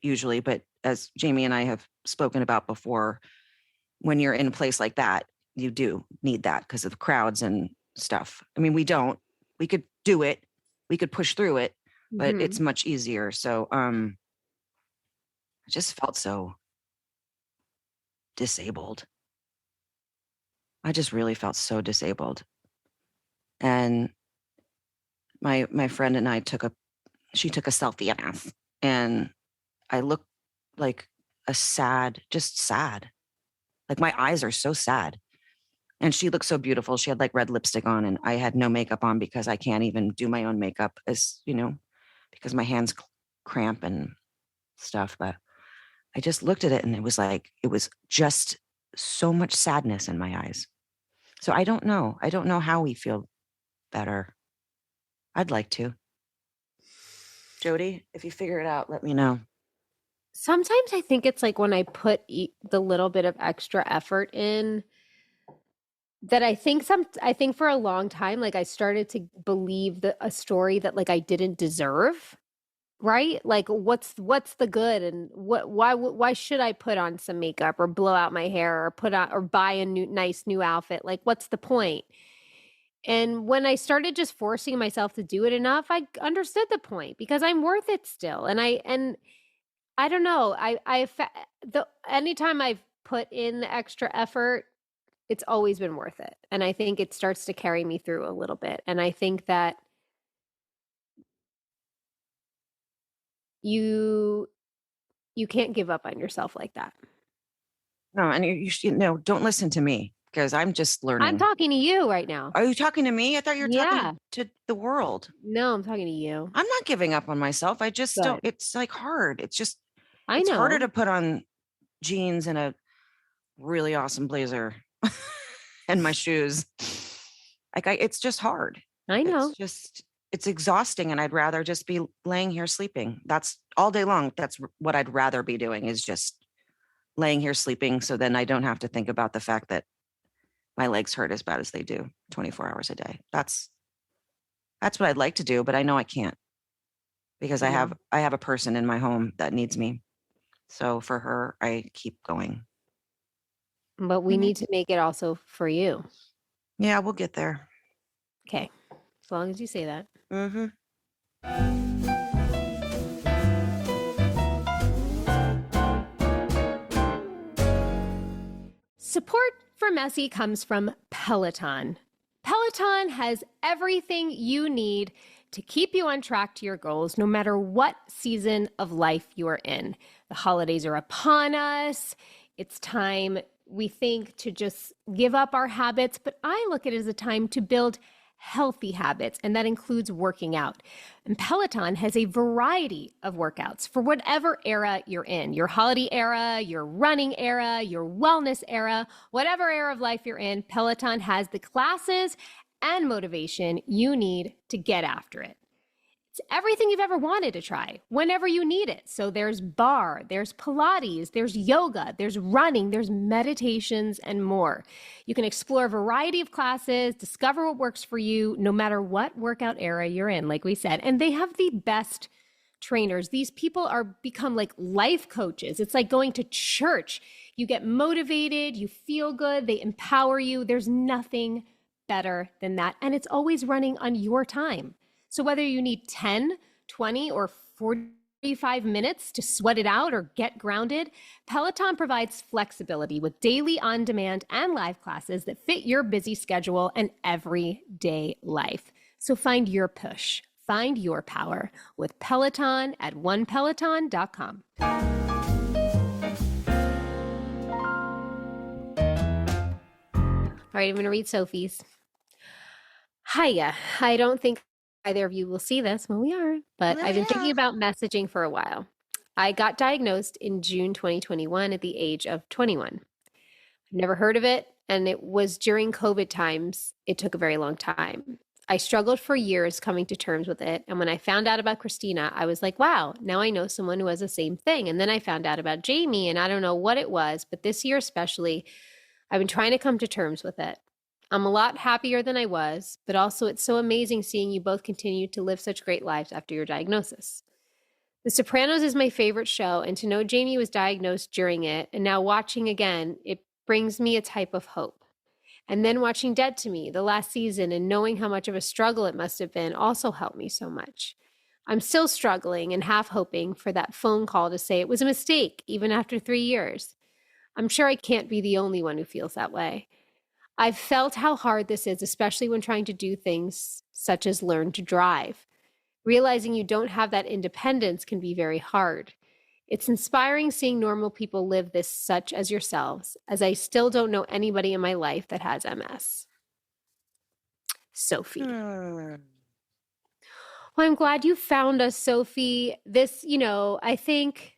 usually, but as Jamie and I have spoken about before, when you're in a place like that, you do need that because of the crowds and stuff. I mean, we could do it, we could push through it, but it's much easier. So I just felt so disabled. I just really felt so disabled. And my friend and I she took a selfie of us, and I looked like just sad. Like my eyes are so sad. And she looked so beautiful. She had like red lipstick on, and I had no makeup on because I can't even do my own makeup, as you know, because my hands cramp and stuff. But I just looked at it, and it was just so much sadness in my eyes. So I don't know. I don't know how we feel better. I'd like to. Jody, if you figure it out, let me know. Sometimes I think it's like when I put the little bit of extra effort in, that I think for a long time, like I started to believe a story that like I didn't deserve. Right? Like what's the good, and why should I put on some makeup or blow out my hair or buy a nice new outfit? Like what's the point? And when I started just forcing myself to do it enough, I understood the point, because I'm worth it still. And I don't know. Anytime I've put in the extra effort, it's always been worth it. And I think it starts to carry me through a little bit. And I think that you can't give up on yourself like that. No, and you know, don't listen to me because I'm just learning. I'm talking to you right now. Are you talking to me? I thought you were talking to the world. No, I'm talking to you. I'm not giving up on myself. I just don't. It's like hard. It's just, it's harder to put on jeans and a really awesome blazer and my shoes. Like it's just hard. I know. It's exhausting, and I'd rather just be laying here sleeping. That's all day long. That's what I'd rather be doing, is just laying here sleeping. So then I don't have to think about the fact that my legs hurt as bad as they do 24 hours a day. That's what I'd like to do, but I know I can't, because I have a person in my home that needs me. So for her, I keep going. But we need to make it also for you. Yeah, we'll get there. Okay. As long as you say that. Mm-hmm. Support for Messy comes from Peloton. Peloton has everything you need to keep you on track to your goals, no matter what season of life you are in. The holidays are upon us. It's time, we think, to just give up our habits, but I look at it as a time to build healthy habits, and that includes working out. And Peloton has a variety of workouts for whatever era you're in, your holiday era, your running era, your wellness era, whatever era of life you're in, Peloton has the classes and motivation you need to get after it. It's everything you've ever wanted to try, whenever you need it. So there's barre, there's Pilates, there's yoga, there's running, there's meditations, and more. You can explore a variety of classes, discover what works for you, no matter what workout era you're in, like we said. And they have the best trainers. These people become like life coaches. It's like going to church. You get motivated, you feel good, they empower you. There's nothing better than that. And it's always running on your time. So whether you need 10, 20, or 45 minutes to sweat it out or get grounded, Peloton provides flexibility with daily on-demand and live classes that fit your busy schedule and everyday life. So find your push, find your power with Peloton at onepeloton.com. All right, I'm going to read Sophie's. Hiya. I don't think either of you will see this when we are, but I've been thinking about messaging for a while. I got diagnosed in June 2021 at the age of 21. I've never heard of it, and it was during COVID times. It took a very long time. I struggled for years coming to terms with it, and when I found out about Christina, I was like, wow, now I know someone who has the same thing. And then I found out about Jamie, and I don't know what it was, but this year especially, I've been trying to come to terms with it. I'm a lot happier than I was, but also it's so amazing seeing you both continue to live such great lives after your diagnosis. The Sopranos is my favorite show, and to know Jamie was diagnosed during it, and now watching again, it brings me a type of hope. And then watching Dead to Me, the last season, and knowing how much of a struggle it must have been also helped me so much. I'm still struggling and half hoping for that phone call to say it was a mistake, even after 3 years. I'm sure I can't be the only one who feels that way. I've felt how hard this is, especially when trying to do things such as learn to drive. Realizing you don't have that independence can be very hard. It's inspiring seeing normal people live this such as yourselves, as I still don't know anybody in my life that has MS. Sophie. Well, I'm glad you found us, Sophie. This, I think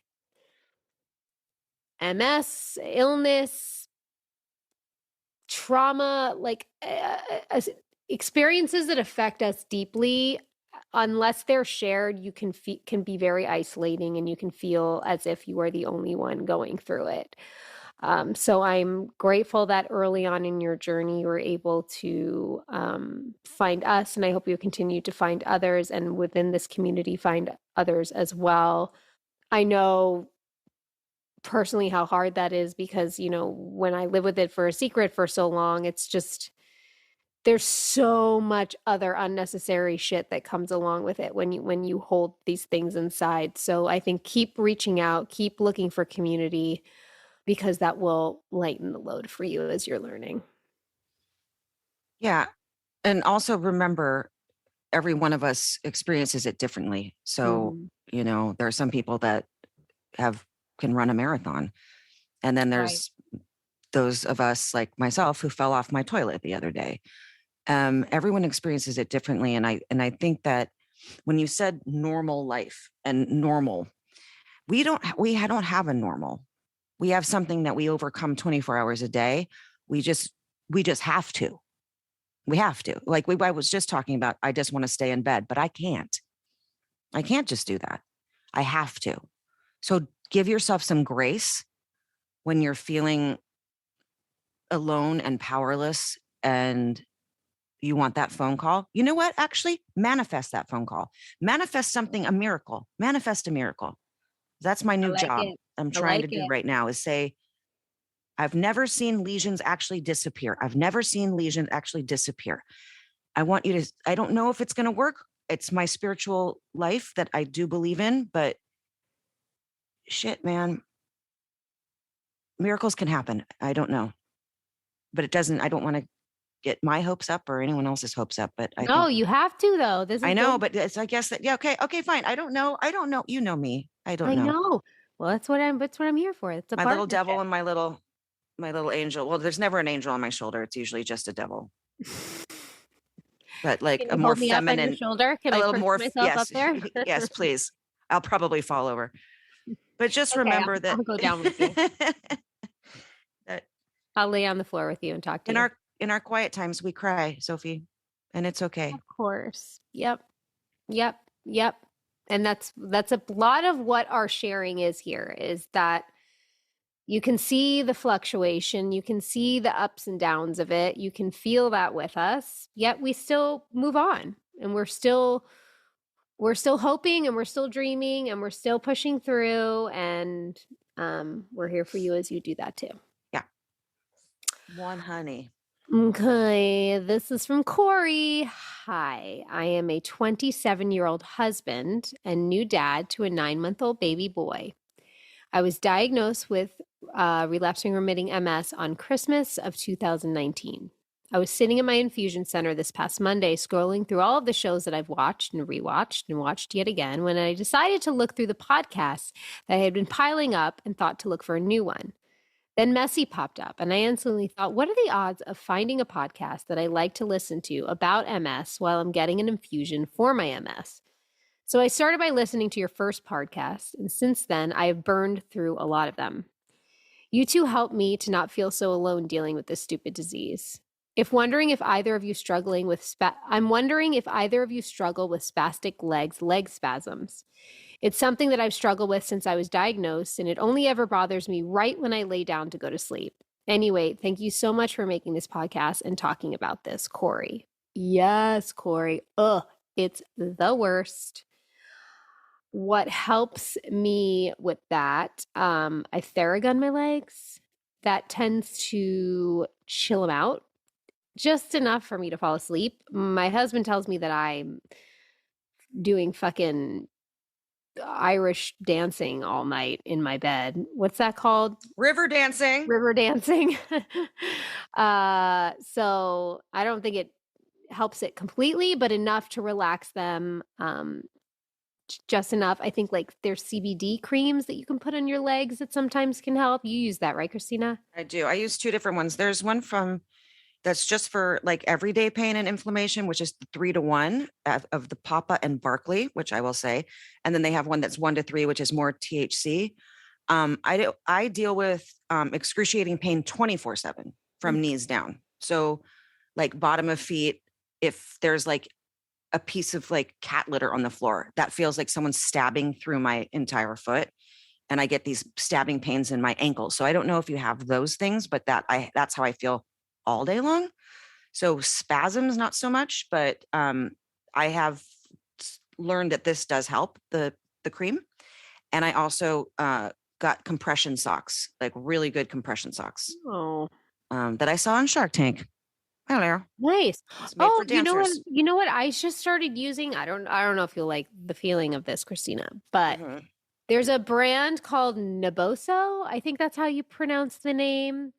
MS, illness, trauma, experiences that affect us deeply, unless they're shared, you can be very isolating, and you can feel as if you are the only one going through it. So I'm grateful that early on in your journey, you were able to find us, and I hope you continue to find others, and within this community, find others as well. I know personally how hard that is because, when I live with it for a secret for so long, it's just, there's so much other unnecessary shit that comes along with it when you hold these things inside. So I think keep reaching out, keep looking for community, because that will lighten the load for you as you're learning. Yeah. And also remember, every one of us experiences it differently. So, there are some people that can run a marathon. And then there's those of us like myself who fell off my toilet the other day. Everyone experiences it differently. And I think that when you said normal life and normal, we don't have a normal. We have something that we overcome 24 hours a day. We just have to. We have to. Like I was just talking about, I just want to stay in bed, but I can't just do that. I have to. So give yourself some grace when you're feeling alone and powerless and you want that phone call. You know what? Actually, manifest that phone call. Manifest something, a miracle. Manifest a miracle. That's my new job. I'm trying to do right now is say, I've never seen lesions actually disappear. I've never seen lesions actually disappear. I want you to, I don't know if it's going to work. It's my spiritual life that I do believe in, but shit, man, miracles can happen. I don't know, but it doesn't, I don't want to get my hopes up or anyone else's hopes up, but you have to though. I know, but it's, I guess that, yeah. Okay, fine. I don't know. You know me. I know. Well, that's what I'm here for. It's my little devil and my little angel. Well, there's never an angel on my shoulder. It's usually just a devil. But like a more feminine shoulder. Can a I little more myself up there? Yes, please. I'll probably fall over. But just remember that I'll go down with you. that I'll lay on the floor with you and talk to you. In our quiet times, we cry, Sophie, and it's okay. Of course. Yep. And that's a lot of what our sharing is here, is that you can see the fluctuation, you can see the ups and downs of it, you can feel that with us, yet we still move on, and we're still hoping, and we're still dreaming, and we're still pushing through, and we're here for you as you do that too. Yeah. One honey. Okay, this is from Corey. Hi, I am a 27-year-old husband and new dad to a 9-month-old baby boy. I was diagnosed with relapsing remitting MS on Christmas of 2019. I was sitting in my infusion center this past Monday, scrolling through all of the shows that I've watched and rewatched and watched yet again, when I decided to look through the podcasts that had been piling up and thought to look for a new one. Then Messy popped up, and I instantly thought, what are the odds of finding a podcast that I like to listen to about MS while I'm getting an infusion for my MS? So I started by listening to your first podcast, and since then, I have burned through a lot of them. You two helped me to not feel so alone dealing with this stupid disease. I'm wondering if either of you struggle with spastic leg spasms. It's something that I've struggled with since I was diagnosed, and it only ever bothers me right when I lay down to go to sleep. Anyway, thank you so much for making this podcast and talking about this, Corey. Yes, Corey. Ugh, it's the worst. What helps me with that, I Theragun my legs. That tends to chill them out just enough for me to fall asleep. My husband tells me that I'm doing fucking Irish dancing all night in my bed. What's that called? River dancing. River dancing. So I don't think it helps it completely, but enough to relax them. Just enough. I think like there's CBD creams that you can put on your legs that sometimes can help. You use that, right, Christina? I do. I use two different ones. There's one that's just for like everyday pain and inflammation, which is the 3-to-1 of the Papa and Barkley, which I will say. And then they have one that's 1-to-3, which is more THC. I deal with excruciating pain 24/7 from knees down. So like bottom of feet, if there's like a piece of like cat litter on the floor, that feels like someone's stabbing through my entire foot. And I get these stabbing pains in my ankles. So I don't know if you have those things, but that's how I feel all day long. So spasms, not so much, but I have learned that this does help the cream. And I also got compression socks, like really good compression socks Oh, that I saw on Shark Tank. I don't know. nice. It's made for You know what? dancers. You know what? I just started using. I don't know if you'll like the feeling of this, Christina, but Mhm. there's a brand called Naboso. I think that's how you pronounce the name.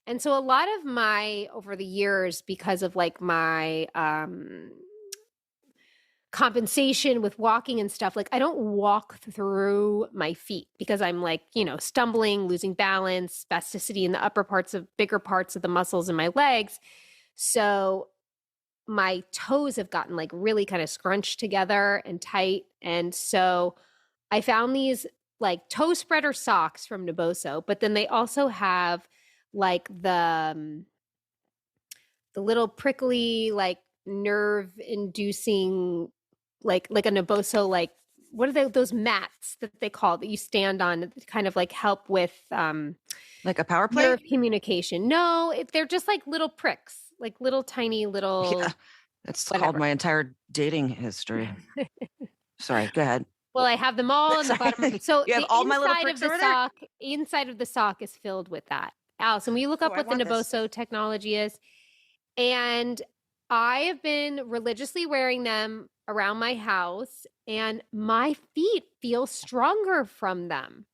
And so a lot of my over the years, because of like my compensation with walking and stuff, like I don't walk through my feet because I'm like, stumbling, losing balance, spasticity in the bigger parts of the muscles in my legs. So my toes have gotten like really kind of scrunched together and tight. And so I found these like toe spreader socks from Naboso, but then they also have like the little prickly, like nerve inducing, like a Naboso, like what are those mats that they call that you stand on that kind of like help with Like a power play? nerve communication? No, they're just like little pricks, like little tiny little. Yeah, that's called whatever. my entire dating history. Sorry, go ahead. Well, I have them all in the bottom of it. So You have the all my little inside pricks of the over there? sock, inside of the sock is filled with that. Allison, will you look up I what the want this. Naboso technology is? And I have been religiously wearing them around my house, and my feet feel stronger from them.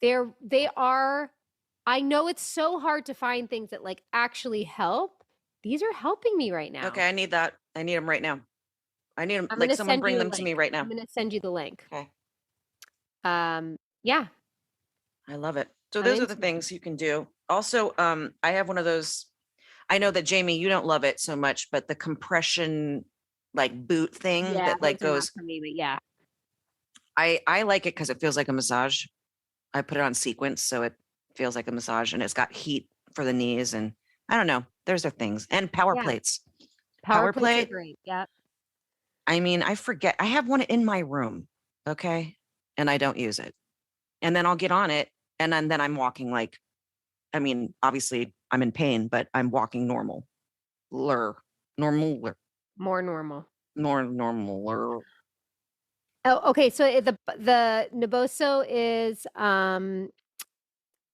They are, I know it's so hard to find things that like actually help. These are helping me right now. Okay, I need that. I need them right now. I need them. I'm Like gonna someone send bring you a them to me link. right now. I'm gonna send you the link. Okay, Yeah. I love it. So I'm those are the into it. things you can do. Also, I have one of those. I know that Jamie, you don't love it so much, but the compression like boot thing Yeah, that like those are not goes. for me, but yeah. I like it because it feels like a massage. I put it on sequence, so it feels like a massage, and it's got heat for the knees, and I don't know. There's the things and power Yeah. plates. Power Power plates are plate. great. Yeah. I mean, I forget. I have one in my room, okay, and I don't use it. And then I'll get on it, and then I'm walking like, I mean, obviously I'm in pain, but I'm walking normal, normal, More normal. more normal. Oh, okay. So the Naboso is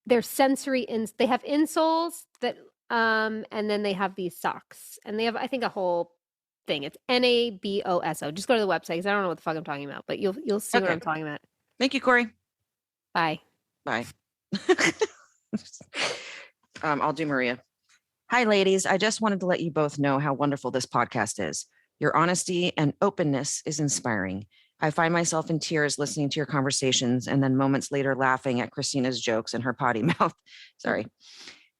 their sensory they have insoles that And then they have these socks, and they have, I think, a whole thing. It's NABOSO. Just go to the website because I don't know what the fuck I'm talking about, but you'll see what Okay. I'm talking about. Thank you, Corey. Bye. Bye. I'll do Maria. Hi, ladies. I just wanted to let you both know how wonderful this podcast is. Your honesty and openness is inspiring. I find myself in tears listening to your conversations and then moments later laughing at Christina's jokes and her potty mouth. Sorry.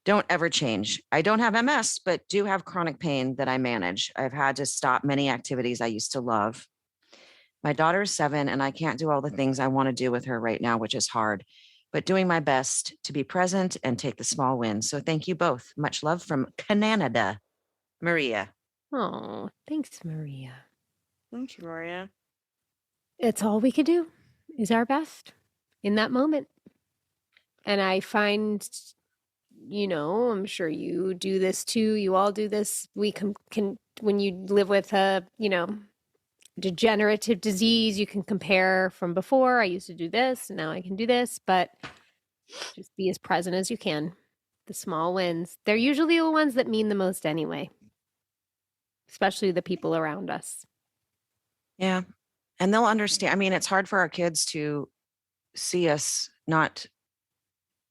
Don't ever change. I don't have MS, but do have chronic pain that I manage. I've had to stop many activities I used to love. My daughter is 7, and I can't do all the things I want to do with her right now, which is hard, but doing my best to be present and take the small wins. So thank you both. Much love from Canada, Maria. Oh, thanks, Maria. Thank you, Maria. It's all we could do is our best in that moment. And I find, I'm sure you do this too. You all do this. We can when you live with a, degenerative disease, you can compare from before. I used to do this, and now I can do this, but just be as present as you can. The small wins, they're usually the ones that mean the most anyway, especially the people around us. Yeah. And they'll understand. I mean, it's hard for our kids to see us not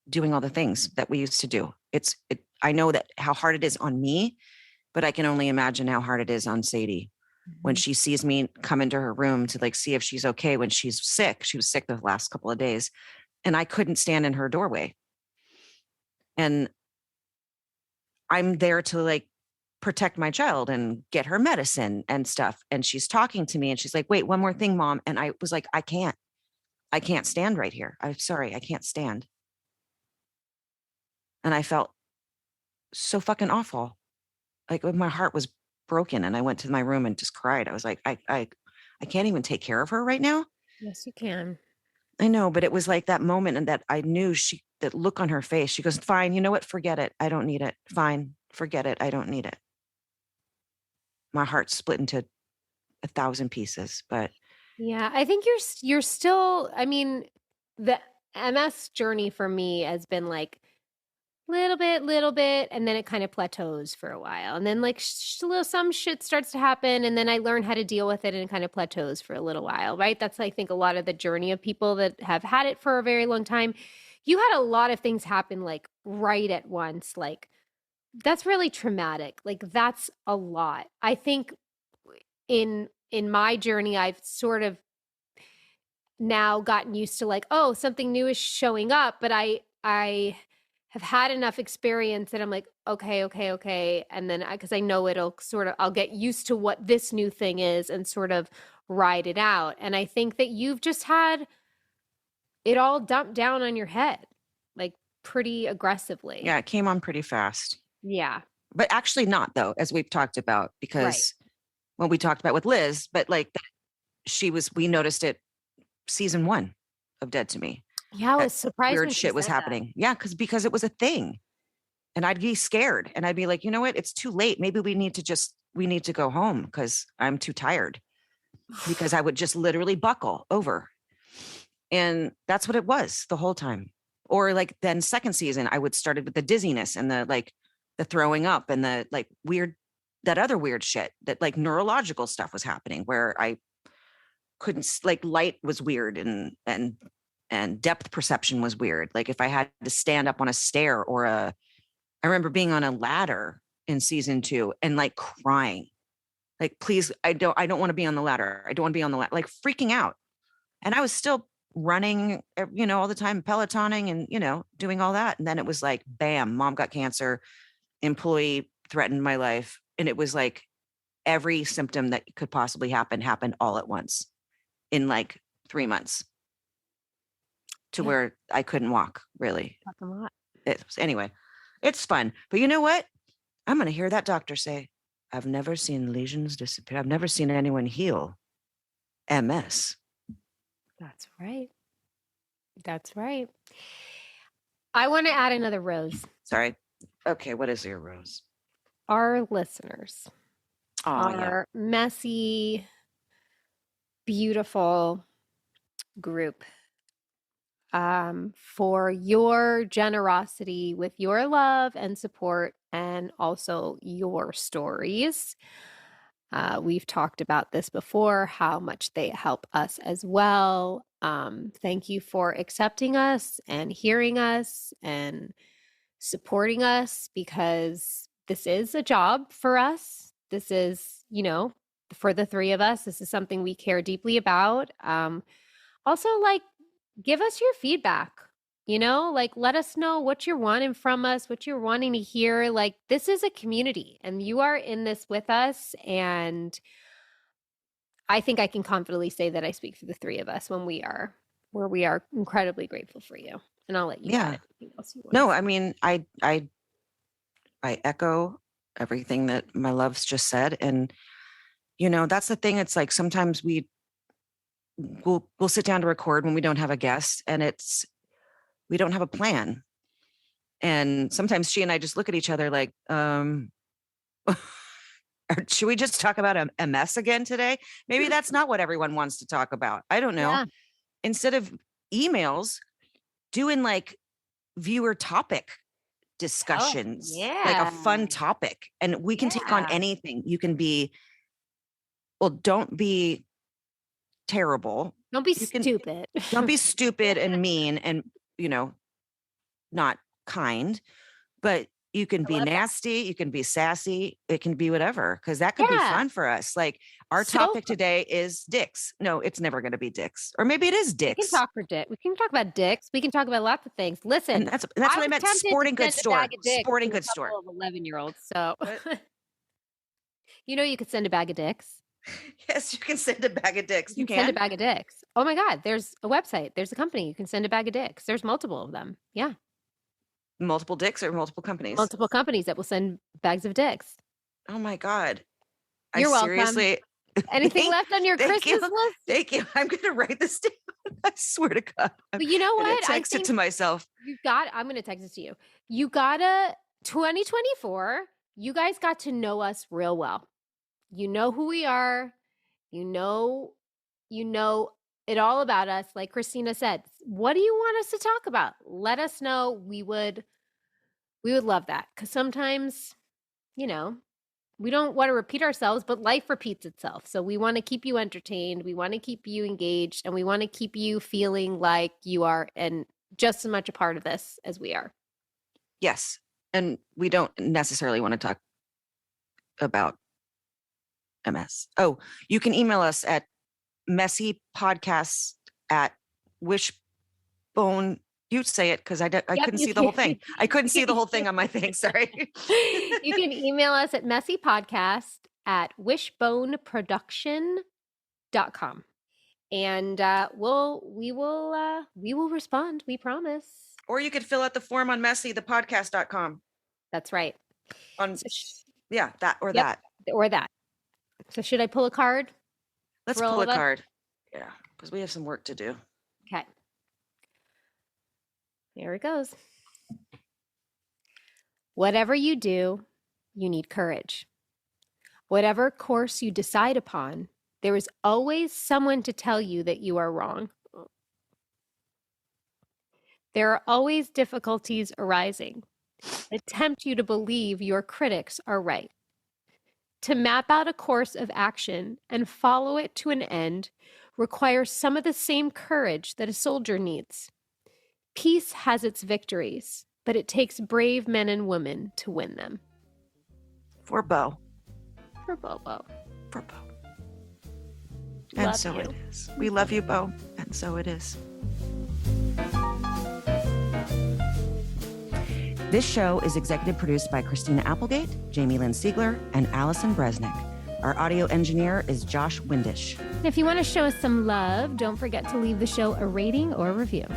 doing all the things that we used to do. I know that how hard it is on me, but I can only imagine how hard it is on Sadie when she sees me come into her room to see if she's okay when she's sick. She was sick the last couple of days, and I couldn't stand in her doorway. And I'm there to protect my child and get her medicine and stuff. And she's talking to me and she's like, wait, one more thing, Mom. And I was like, I can't stand right here. I'm sorry. I can't stand. And I felt so fucking awful. My heart was broken, and I went to my room and just cried. I was like, I can't even take care of her right now. Yes, you can. I know, but it was like that moment, and that I knew that look on her face. She goes, fine, you know what? Forget it. I don't need it. Fine. Forget it. I don't need it. My heart split into 1,000 pieces, but yeah, I think you're still, I mean, the MS journey for me has been little bit, and then it kind of plateaus for a while. And then some shit starts to happen, and then I learn how to deal with it, and it kind of plateaus for a little while, right? That's, I think, a lot of the journey of people that have had it for a very long time. You had a lot of things happen right at once. That's really traumatic. That's a lot. I think in my journey, I've sort of now gotten used to oh, something new is showing up, but I have had enough experience that I'm like, okay. And then because I know I'll get used to what this new thing is and sort of ride it out. And I think that you've just had it all dumped down on your head, pretty aggressively. yeah, it came on pretty fast. Yeah. But actually not, though, as we've talked about, because when we talked about with Liz, but we noticed it season 1 of Dead to Me. Yeah, I was surprised when weird shit was happening. Yeah, because it was a thing. And I'd be scared, and I'd be like, you know what? It's too late. Maybe we need to go home because I'm too tired. Because I would just literally buckle over. And that's what it was the whole time. Or then second season, I would started with the dizziness and the throwing up and the weird, that other weird shit that neurological stuff was happening where I couldn't, light was weird and depth perception was weird. If I had to stand up on a stair I remember being on a ladder in season 2 and crying, please, I don't want to be on the ladder. I don't want to be on the ladder, freaking out. And I was still running, all the time, Pelotoning and, doing all that. And then it was bam, Mom got cancer, employee threatened my life. And it was every symptom that could possibly happened all at once in 3 months to where I couldn't walk, really. A lot. Anyway, it's fun. But you know what? I'm going to hear that doctor say, I've never seen lesions disappear. I've never seen anyone heal MS. That's right. That's right. I want to add another rose. Sorry. Okay, what is your rose? Our listeners. Our messy, beautiful group for your generosity with your love and support and also your stories. We've talked about this before, how much they help us as well. Thank you for accepting us and hearing us and supporting us, because this is a job for us. This is, for the three of us, this is something we care deeply about. Also, give us your feedback, let us know what you're wanting from us, what you're wanting to hear. This is a community and you are in this with us. And I think I can confidently say that I speak for the three of us when we are incredibly grateful for you. And I'll let you add anything else you want. No, I mean, I echo everything that my loves just said. And, that's the thing. It's like, sometimes we'll sit down to record when we don't have a guest, and we don't have a plan. And sometimes she and I just look at each other like, should we just talk about a mess again today? Maybe that's not what everyone wants to talk about. I don't know. Yeah. Instead of emails, doing viewer topic discussions, like a fun topic, and we can take on anything. You can be, don't be terrible. Don't be stupid. Don't be stupid and mean and, not kind, but you can be nasty. You can be sassy. It can be whatever, because that could be fun for us. Our topic today is dicks. No, it's never going to be dicks. Or maybe it is dicks. We can talk for dick. We can talk about dicks. We can talk about lots of things. Listen, and that's what I meant. Sporting goods store. Sporting goods store. 11-year-olds. So, you could send a bag of dicks. Yes, you can send a bag of dicks. You can send a bag of dicks. Oh my God, there's a website. There's a company. You can send a bag of dicks. There's multiple of them. Yeah. Multiple dicks or multiple companies? Multiple companies that will send bags of dicks. Oh my God. You're welcome. Seriously. Anything left on your Christmas list? Thank you. I'm going to write this down. I swear to God. But you know what? Text it to myself. I'm going to text it to you. 2024, you guys got to know us real well. You know who we are. You know it all about us. Like Christina said, what do you want us to talk about? Let us know. We would love that. Because sometimes, we don't want to repeat ourselves, but life repeats itself. So we want to keep you entertained. We want to keep you engaged, and we want to keep you feeling like you are just as much a part of this as we are. Yes. And we don't necessarily want to talk about MS. Oh, you can email us at messypodcast@wishbone. You say it, because I couldn't see the whole thing. I couldn't see the whole thing on my thing. Sorry. You can email us at messypodcast@wishboneproduction.com. And we will respond. We promise. Or you could fill out the form on messythepodcast.com. That's right. That. So should I pull a card? Let's pull a card. Yeah, because we have some work to do. Okay. Here it goes. Whatever you do, you need courage. Whatever course you decide upon, there is always someone to tell you that you are wrong. There are always difficulties arising that tempt you to believe your critics are right. To map out a course of action and follow it to an end requires some of the same courage that a soldier needs. Peace has its victories, but it takes brave men and women to win them. For Bo. For Bobo. For Bo. And Love so you. It is. We love you, Bo. And so it is. This show is executive produced by Christina Applegate, Jamie-Lynn Sigler, and Allison Bresnick. Our audio engineer is Josh Windisch. If you want to show us some love, don't forget to leave the show a rating or review.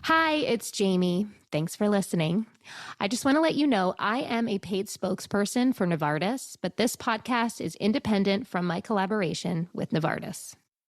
Hi, it's Jamie. Thanks for listening. I just want to let you know I am a paid spokesperson for Novartis, but this podcast is independent from my collaboration with Novartis.